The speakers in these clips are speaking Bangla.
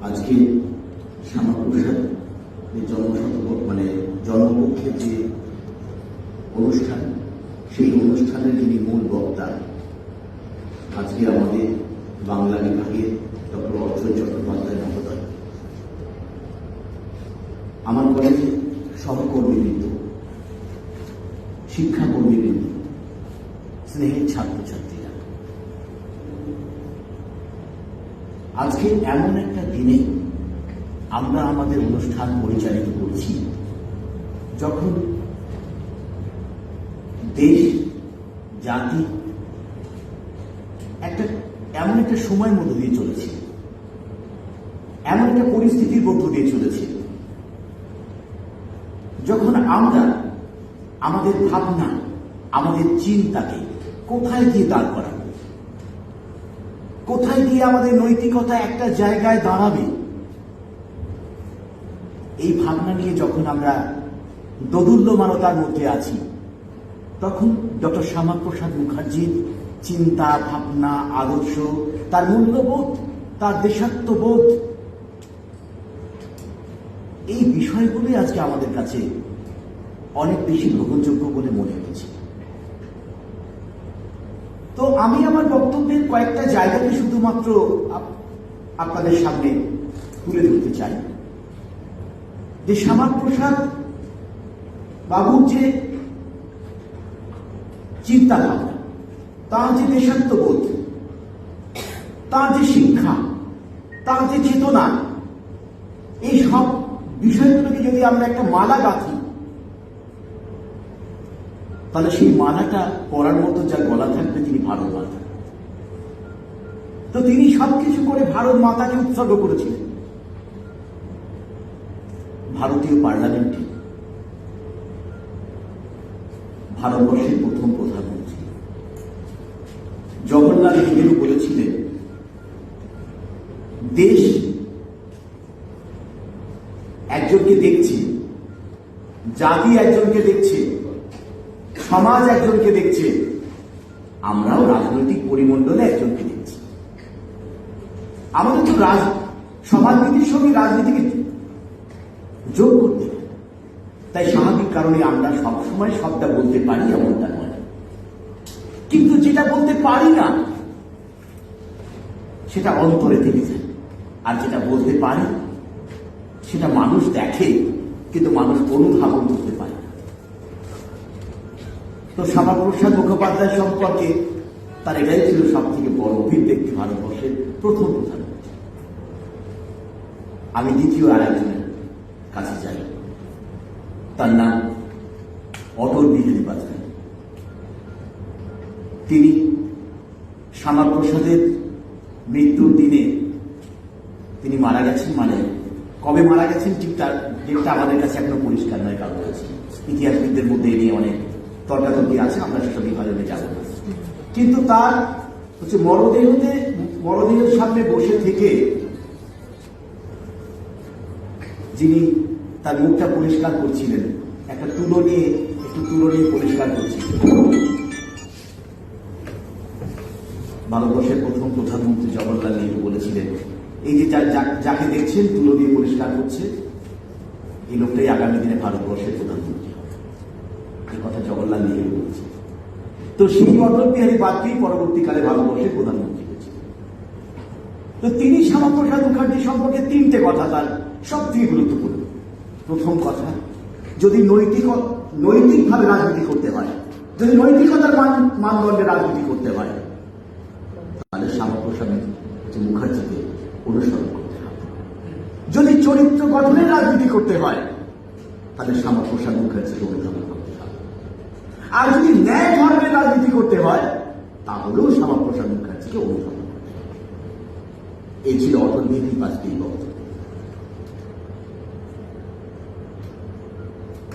আজকে শ্যামাপ্রসাদ জন্মপক্ষের যে অনুষ্ঠান, সেই অনুষ্ঠানের যিনি মূল বক্তা আজকে আমাদের বাংলা বিভাগের ডক্টর অর্জয় চট্টোপাধ্যায় মহোদয়, আমার কলেজের সহকর্মীবৃন্দ, শিক্ষাকর্মীবৃন্দ, স্নেহের ছাত্রছাত্রীরা, আজকে এমন একটা দিনে আমরা আমাদের অনুষ্ঠান পরিচালিত করছি যখন দেশ জাতি এমন একটা সময়ের মধ্য দিয়ে চলেছে, এমন একটা পরিস্থিতির মধ্য দিয়ে চলেছে যখন আমরা আমাদের ভাবনা, আমাদের চিন্তাকে কোথায় গিয়ে দাঁড় করাবো, কোথায় গিয়ে আমাদের নৈতিকতা একটা জায়গায় দাঁড়াবে, এই ভাবনা নিয়ে যখন আমরা দোদুল্যমানতার মধ্যে আছি, তখন ডক্টর শ্যামাপ্রসাদ মুখার্জির চিন্তা, ভাবনা, আদর্শ, তার মূল্যবোধ, তার দেশাত্মবোধ, এই বিষয়গুলি আজকে আমাদের কাছে অনেক বেশি গ্রহণযোগ্য বলে মনে হচ্ছে। তো আমি আমার বক্তব্যের কয়েকটা জায়গাতে শুধুমাত্র আপনাদের সামনে তুলে ধরতে চাই যে শ্যামাপ্রসাদ বাবুর যে চিন্তা ভাবনা, তার যে দেশাত্মবোধ, তার যে শিক্ষা, তার যে চেতনা, এই সব বিষয়গুলোকে যদি আমরা একটা মালা গাঁথি, তাহলে সেই মালাটা পরার মতো যা গলা থাকবে তিনি ভারত মাতা। তো তিনি সবকিছু করে ভারত মাতাকে উৎসর্গ করেছিলেন। ভারতীয় পার্লামেন্টে ভারতবর্ষের প্রথম প্রধানমন্ত্রী জওহরলাল নেহেরু বলেছিলেন, দেশ একজনকে দেখছে, জাতি একজনকে দেখছে, সমাজ একজনকে দেখছে, আমরাও রাজনৈতিক পরিমণ্ডলে একজনকে দেখছি। আমাদের তো সমাজনীতির সঙ্গে রাজনীতিকে যোগ করতে হবে, তাই স্বাভাবিক কারণে আমরা সবসময় সবটা বলতে পারি এমনটা নয়, কিন্তু যেটা বলতে পারি না সেটা অন্তরে থেকে যায়, আর যেটা বলতে পারি সেটা মানুষ দেখে কিন্তু মানুষ অনুধাবন করতে পারে না। তো শ্যামাপ্রসাদ মুখোপাধ্যায় সম্পর্কে তার এটাই ছিল সব থেকে বড় অভিব্যক্তি, ভারতবর্ষের প্রথম প্রধানমন্ত্রী। আমি দ্বিতীয় আরেকজনের কাছে যাই, তার নাম অটল বিহারী বাজপেয়ী। তিনি শ্যামাপ্রসাদের মৃত্যুর দিনে তিনি মারা গেছেন, মানে কবে মারা গেছেন ঠিক তার ডেটটা আমাদের কাছে এখনো পরিষ্কার নয়, কারণ আছে ইতিহাসবিদদের মধ্যে এ নিয়ে অনেক তর্কাতর্কি আছে, আমরা সেসব বিভাজনে যাব না। কিন্তু তার হচ্ছে মরদেহের সামনে বসে থেকে যিনি তার মুখটা পরিষ্কার করছিলেন, একটু তুলো নিয়ে পরিষ্কার করছিলেন। ভারতবর্ষের প্রথম প্রধানমন্ত্রী জওহরলাল নেহেরু বলেছিলেন, এই যে যাকে দেখছেন তুলো দিয়ে পরিষ্কার করছে, এই লোকটাই আগামী দিনে ভারতবর্ষের প্রধানমন্ত্রী হবে। এই কথা জওহরলাল নেহেরু বলেছে। তো সেই অটল বিহারী বাজপেয়ী পরবর্তীকালে ভারতবর্ষের প্রধানমন্ত্রী হয়েছে। তো তিনি শ্যামাপ্রসাদ মুখার্জি সম্পর্কে তিনটে কথা তার সব থেকে গুরুত্বপূর্ণ। প্রথম কথা, যদি নৈতিকভাবে রাজনীতি করতে হয়, যদি নৈতিকতার মানদণ্ডে রাজনীতি করতে হয়, তাহলে শ্যামাপ্রসাদ মুখার্জিকে অনুসরণ করতে হবে। যদি চরিত্র গঠনের রাজনীতি করতে হয়, তাহলে শ্যামাপ্রসাদ মুখার্জিকে অনুসরণ করতে হবে। আর যদি ন্যায় ধর্মের রাজনীতি করতে হয়, তাহলেও শ্যামাপ্রসাদ মুখার্জিকে অনুসরণ করতে হবে। এই ছিল অটল বিহারী বাজপেয়ীর বক্তব্য।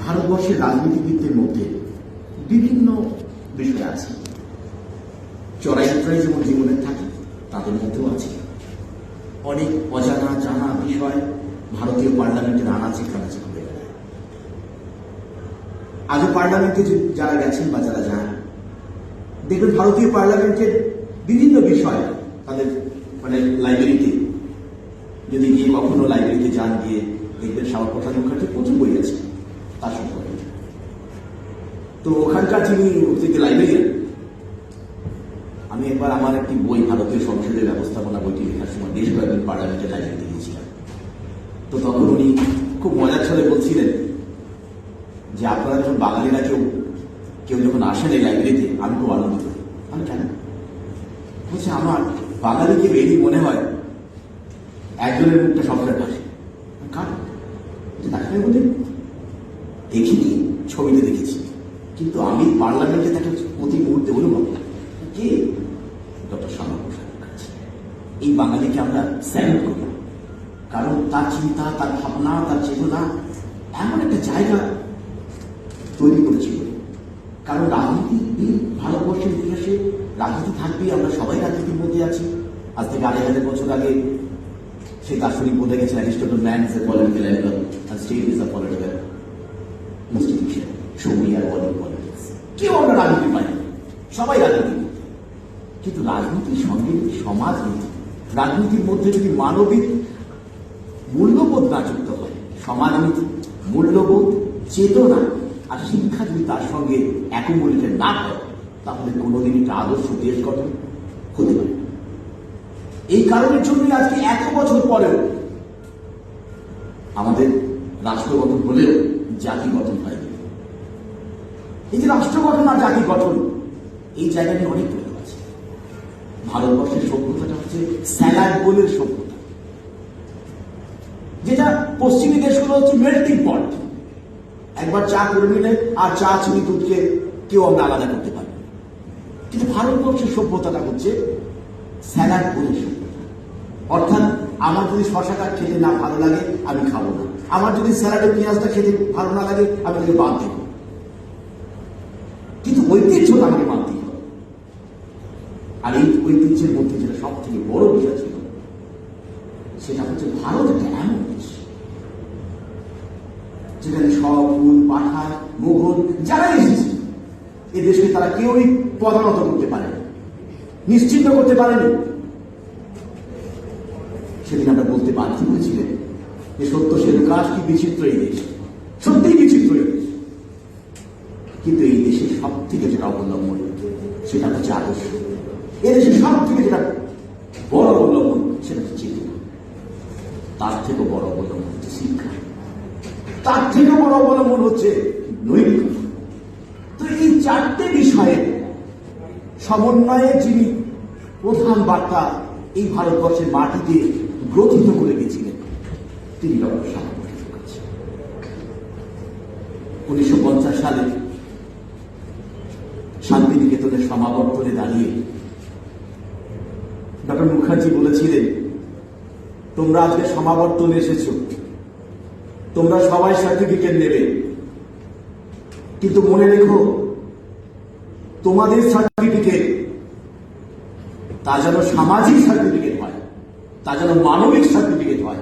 ভারতবর্ষের রাজনীতিবিদদের মধ্যে বিভিন্ন বিষয় আছে, চড়াই উতরাই যেমন জীবনের থাকে, তাদের মধ্যেও আছে অনেক অজানা জানা বিষয় ভারতীয় পার্লামেন্টের আনাচে কানাচে ঘুরে বেড়ায়। আজও পার্লামেন্টে যারা গেছেন বা যারা যান, দেখবেন ভারতীয় পার্লামেন্টের বিভিন্ন বিষয় তাদের লাইব্রেরিতে যদি গিয়ে কখনো লাইব্রেরিতে যান, গিয়ে দেখবেন শ্যামাপ্রসাদ মুখার্জি প্রচুর বই আছে তার সম্পর্কে। তো ওখানকার যিনি লাইব্রেরিয়ান, আমি একবার আমার একটি বই ভারতীয় সংসদের ব্যবস্থাপনা বইটি লেখার সময় বেশ কয়েকদিন পার্লামেন্টের লাইব্রেরিতে গিয়েছিলাম। তো তখন উনি খুব মজার ছলে বলছিলেন যে আপনারা যখন বাঙালিরা কেউ যখন আসেন এই লাইব্রেরিতে আমি খুব আনন্দিত। আমি কেন? বলছে আমার বাঙালিকে বেরিয়ে মনে হয় একজনের মুখটা সবসময় ভাসে। কারণ তাকে বলে দেখিনি, ছবিতে দেখেছি, কিন্তু আমি পার্লামেন্টে তাকে প্রতি মুহূর্তে অনুভব কে ডক্টর শ্যামাপ্রসাদ মুখার্জি। এই বাঙালিকে আমরা স্যালুট করি, কারণ তার চিন্তা, তার ভাবনা, তার চেতনা এমন একটা জায়গা তৈরি করেছিল। কারণ রাজনীতি ভারতবর্ষের ইতিহাসে রাজনীতি থাকবেই, আমরা সবাই রাজনীতির মধ্যে আছি। আজ থেকে 2500 বছর আগে সেই দার্শনিক বলে গেছেন Aristotle, man is a political animal and state is a political institution. Show me a body politics. কেউ আমরা রাজনীতি পাই না, সবাই রাজনীতি। কিন্তু রাজনীতির সঙ্গে সমাজনীতি, রাজনীতির মধ্যে যদি মানবিক মূল্যবোধ না যুক্ত হয়, সমাজনীতি, মূল্যবোধ, চেতনা আর শিক্ষা যদি তার সঙ্গে একমূল্যে না হয়, তাহলে কোনোদিন একটা আদর্শ দেশ গঠন হতে পারে। এই কারণের জন্য আজকে এত বছর পরেও আমাদের রাষ্ট্র গঠন হলেও জাতি গঠন হয়নি। এই যে রাষ্ট্র গঠন আর জাতি গঠন, এই জায়গা নিয়ে অনেক প্রয়োগ আছে। ভারতবর্ষের সভ্যতাটা হচ্ছে স্যালাড বোলের সভ্যতা, যেটা পশ্চিমী দেশগুলো হচ্ছে মেল্টিং পট। একবার চা করে নিলে আর চা, চিনি, দুধকে কেউ আমরা আলাদা করতে পারি। কিন্তু ভারতবর্ষের সভ্যতাটা হচ্ছে স্যালাড বোলের সভ্যতা। অর্থাৎ আমার যদি শশাটা খেতে না ভালো লাগে আমি খাবো না, আমার যদি স্যালাডের পেঁয়াজটা খেতে ভালো না লাগে আমি তাকে বাদ দেব, কিন্তু ঐতিহ্যটা আমাকে মানতেই হবে। আর এই ঐতিহ্যের মধ্যে যেটা সব থেকে বড় বিষয় ছিল, সেটা হচ্ছে ভারত একটা এমন দেশ যেখানে সব ফুল, পাঠা, মোগল যারা এসেছে এ দেশকে তারা কেউই পদানত করতে পারেনি, নিশ্চিন্ত করতে পারেনি। সেদিন আমরা বলতে বাধ্য হয়েছিলেন যে সত্য সেলুকাস কি বিচিত্র এই দেশ, সত্যিই বিচিত্র এই দেশ। কিন্তু এই দেশের সব থেকে যেটা অবলম্বন সেটা হচ্ছে আদর্শ। এদেশের সব থেকে যেটা বড় অবলম্বন সেটা হচ্ছে চেতনা, তার থেকে বড় অবলম্বন হচ্ছে শিক্ষা, তার থেকে বড় অবলম্বন হচ্ছে নৈতিকতা। তো এই চারটে বিষয়ে সমন্বয়ে যিনি প্রধান বার্তা এই ভারতবর্ষের মাটিতে গ্রথিত করে গেছিলেন, তিনি ডক্টর শ্যামাপ্রসাদ মুখার্জি। 1950 সালে শান্তিনিকেতনের সমাবর্তনে দাঁড়িয়ে ডক্টর মুখার্জি বলেছিলেন, তোমরা আজকে সমাবর্তনে এসেছ, তোমরা সবাই সার্টিফিকেট নেবে, কিন্তু মনে রেখো তোমাদের সার্টিফিকেট তা যেন সামাজিক সার্টিফিকেট হয়, তা যেন মানবিক সার্টিফিকেট হয়,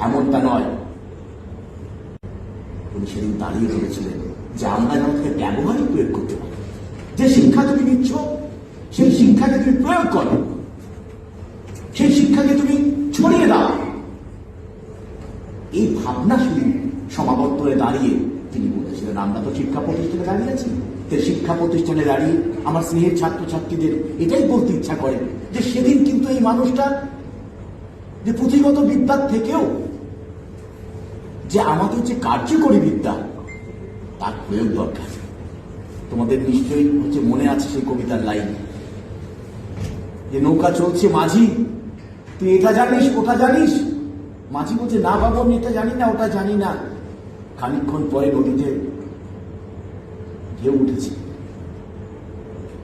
এমনটা নয়। উনি সেদিন দাঁড়িয়ে বলেছিলেন যে আমরা যেন তাকে ব্যবহারই প্রয়োগ করতে পারি। যে শিক্ষা তুমি নিচ্ছ সেই শিক্ষাকে তুমি প্রয়োগ করো, সেই শিক্ষাকে তুমি ছড়িয়ে দাও। এই ভাবনা শুনে সমাবর্তনে দাঁড়িয়ে তিনি বলেছিলেন, আমরা তো শিক্ষা প্রতিষ্ঠানে দাঁড়িয়ে আছি, শিক্ষা প্রতিষ্ঠানে দাঁড়িয়ে আমার স্নেহের ছাত্রছাত্রীদের এটাই বলতে ইচ্ছা করে যে সেদিন কিন্তু এই মানুষটা যে পুঁথিগত বিদ্যার থেকেও যে আমাদের যে কার্যকরী বিদ্যা তার প্রয়োগ দরকার। তোমাদের নিশ্চয়ই হচ্ছে মনে আছে সেই কবিতার লাইন, যে নৌকা চলছে মাঝি, তুই এটা জানিস ওটা জানিস? মাঝি বলছে, না বাবু আমি এটা জানি না ওটা জানি না। খানিকক্ষণ পরে নদীতে ঢেউ উঠেছে,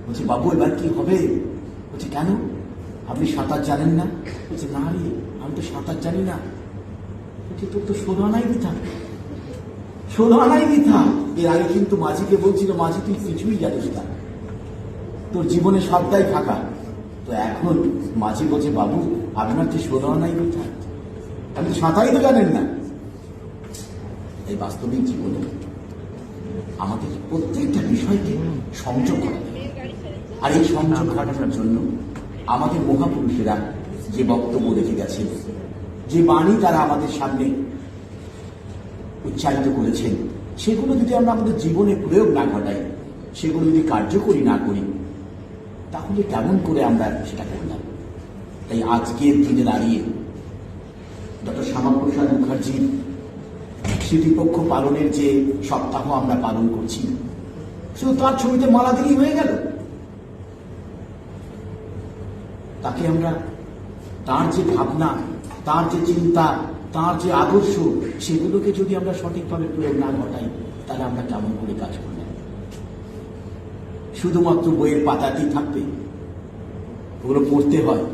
বলছে বাবু এবার কি হবে? বলছে কেন, আপনি সাঁতার জানেন না? বলছে না রে আমি তো সাঁতার জানি না। বলছে তোর তো শোধ আনাই বৃথা, শোধ আনাই বৃথা। এর আগে কিন্তু মাঝিকে বলছিল, মাঝি তুই কিছুই জানিস না, তোর জীবনে সবটাই ফাঁকা। তো এখন মাঝি বলছে বাবু আপনার যে শোধ আনাই বৃথা, আপনি সাঁতারই তো জানেন না। এই বাস্তবিক জীবনে আমাদের প্রত্যেকটা বিষয়কে সংযোগ করা, আর এই সংযোগ ঘটানোর জন্য আমাদের মহাপুরুষেরা যে বক্তব্য রেখে গেছেন যে বাণী তারা আমাদের সামনে উচ্চারিত করেছেন, সেগুলো যদি আমরা আমাদের জীবনে প্রয়োগ না ঘটাই, সেগুলো যদি কার্যকরী না করি, তাহলে কেমন করে আমরা সেটা করলাম? তাই আজকের দিনে দাঁড়িয়ে ডক্টর শ্যামাপ্রসাদ মুখার্জির স্মৃতিপক্ষ পালনের যে সপ্তাহ আমরা পালন করছি, শুধু তার ছবিতে মালা দিলেই হয়ে গেল? তাকে আমরা তার যে ভাবনা, তার যে চিন্তা, তার যে আদর্শ, সেগুলোকে যদি আমরা সঠিকভাবে প্রয়োগ না ঘটাই, তাহলে আমরা কেমন করে কাজ করব? শুধুমাত্র বইয়ের পাতাতেই থাকবে, ওগুলো পড়তে হয়,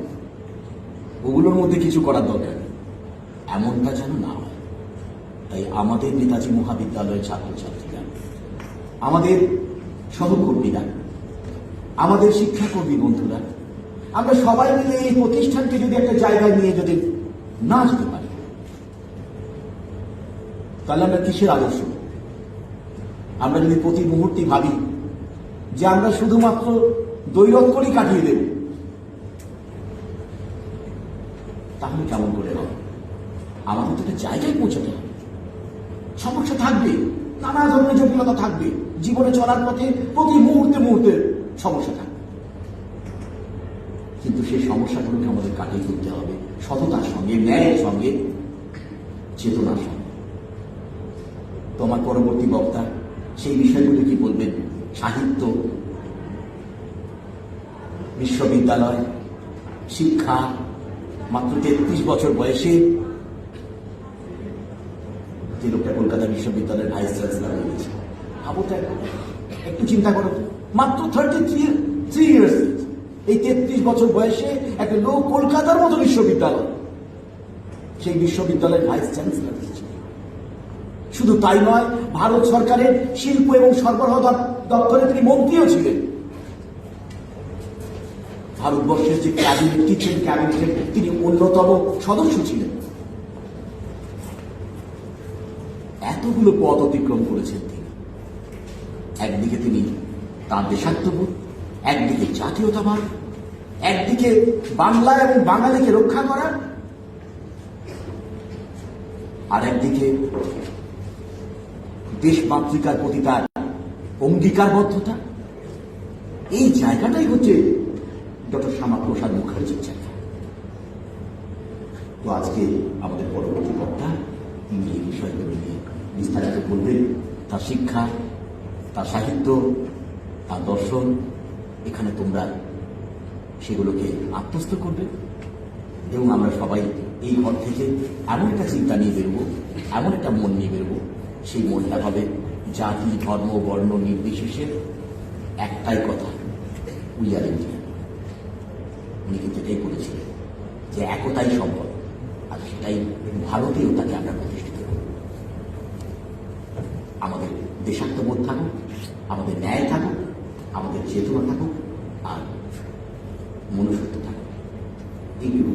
ওগুলোর মধ্যে কিছু করার দরকার নেই, এমনটা যেন না হয়। তাই আমাদের নেতাজি মহাবিদ্যালয়ের ছাত্রছাত্রীরা, আমাদের সহকর্মীরা, আমাদের শিক্ষাকর্মী বন্ধুরা, আমরা সবাই মিলে এই প্রতিষ্ঠানকে যদি একটা জায়গায় নিয়ে যদি না যেতে পারি, তাহলে আমরা কিসের আদর্শ? আমরা যদি প্রতি মুহূর্তে ভাবি যে আমরা শুধুমাত্র দৈরথ করেই কাটিয়ে দেব, তাহলে কেমন করে হবে? আমাদের তো একটা জায়গায় পৌঁছাতে হবে। সমস্যা থাকবে, নানা ধরনের জটিলতা থাকবে, জীবনে চলার পথে প্রতি মুহূর্তে মুহূর্তে সমস্যা থাকবে, কিন্তু সেই সমস্যাগুলোকে আমাদের কাটিয়ে তুলতে হবে সততার সঙ্গে, ন্যায়ের সঙ্গে, চেতনার সঙ্গে। তোমার পরবর্তী বক্তা সেই বিষয়গুলো কি বলবেন? সাহিত্য, বিশ্ববিদ্যালয়, শিক্ষা, মাত্র 33 বছর বয়সে যে লোকটা কলকাতা বিশ্ববিদ্যালয়ের ভাইস চ্যান্সেলর হয়েছে, ভাবো তো, একটু চিন্তা করো, মাত্র 33 ইয়ার্স, এই 33 বছর বয়সে একটা লোক কলকাতার মতো বিশ্ববিদ্যালয়, সেই বিশ্ববিদ্যালয়ের ভাইস চ্যান্সেলর হয়েছে। শুধু তাই নয়, ভারত সরকারের শিল্প এবং সরবরাহ দপ্তরে তিনি মন্ত্রীও ছিলেন। ভারতবর্ষের যে ক্যাবিনেট, কিচেন ক্যাবিনেটের তিনি অন্যতম সদস্য ছিলেন। এতগুলো পদ অতিক্রম করেছেন তিনি। একদিকে তিনি তাঁর দেশাত্মবোধ, একদিকে জাতীয়তাবাদ, একদিকে বাংলা এবং বাঙালিকে রক্ষা করা, আর একদিকে দেশমাতৃকার প্রতি তার অঙ্গীকারবদ্ধতা। এই জায়গাটাই হচ্ছে ডক্টর শ্যামাপ্রসাদ মুখার্জির জায়গা। তো আজকে আমাদের পরবর্তী বক্তা তিনি এই বিষয়গুলো নিয়ে বিস্তারিত বলবেন। তার শিক্ষা, তার সাহিত্য, তার দর্শন, এখানে তোমরা সেগুলোকে আত্মস্থ করবে এবং আমরা সবাই এই ঘর থেকে এমন একটা চিন্তা নিয়ে বেরোবো, এমন একটা মন নিয়ে বেরোবো, সেই মনটা হবে জাতি, ধর্ম, বর্ণ নির্বিশেষে একটাই কথা, উই আর ইন্ডিয়া। উনি কিন্তু এটাই বলেছিলেন যে একতাই সম্ভব, আর সেটাই ভারতেও তাকে আমরা প্রতিষ্ঠিত করব। আমাদের দেশাত্মবোধ থাকুক, আমাদের ন্যায় থাকুক, আমাদের চেতনা থাকুক, আর মনুষ্যত্ব থাকুক, এইটুকু